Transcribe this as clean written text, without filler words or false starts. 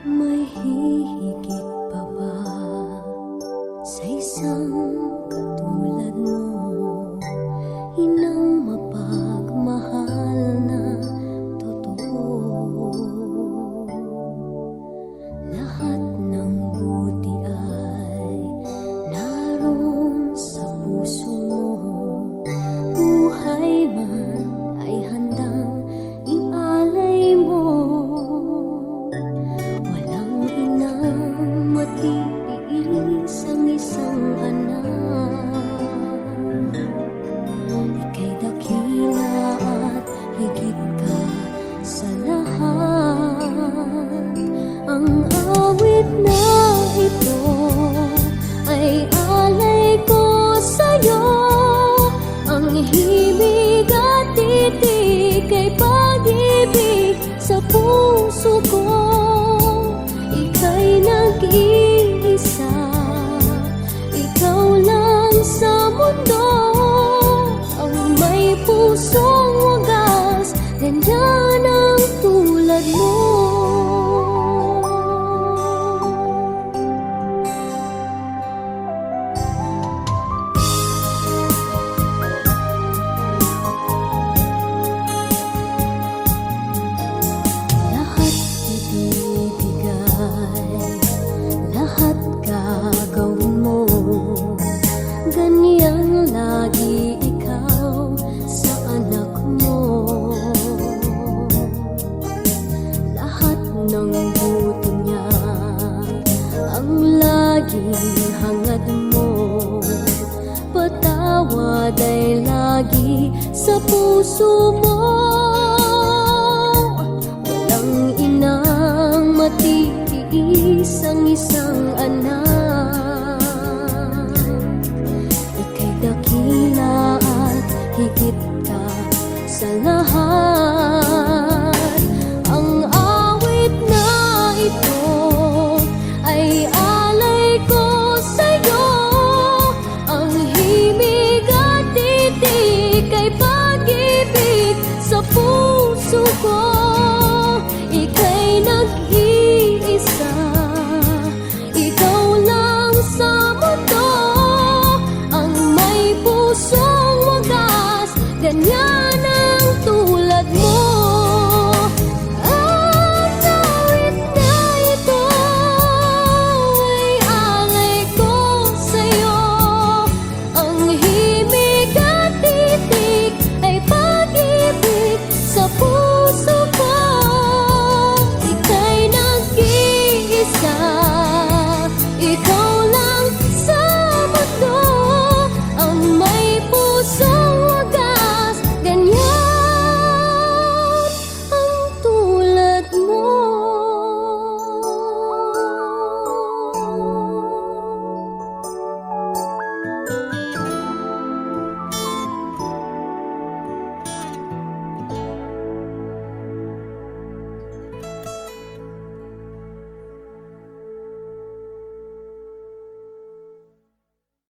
May hihigit pa ba sa isang katulad mo? Inang mapagmahal na totoo. Lahat ng buti ay naroon sa puso mo. Buhay man ay handang ialay mo. Walang inang matiilis ang isang anak. Ika'y dakila at higit ka sa lahat. Ang awit na ito ay alay ko sa'yo. Ang himig at titig ay pag-ibig sa puso ko. Ika'y nag-iisa, ikaw lang sa mundo. Ang may pusong wagas, ganyan ang tulad mo. Lahat ibibigay, lahat gagawin mo. Ganyan lagi ikaw sa anak mo. Lahat ng buto niya ang laging hangad mo. Patawad ay lagi sa puso mo.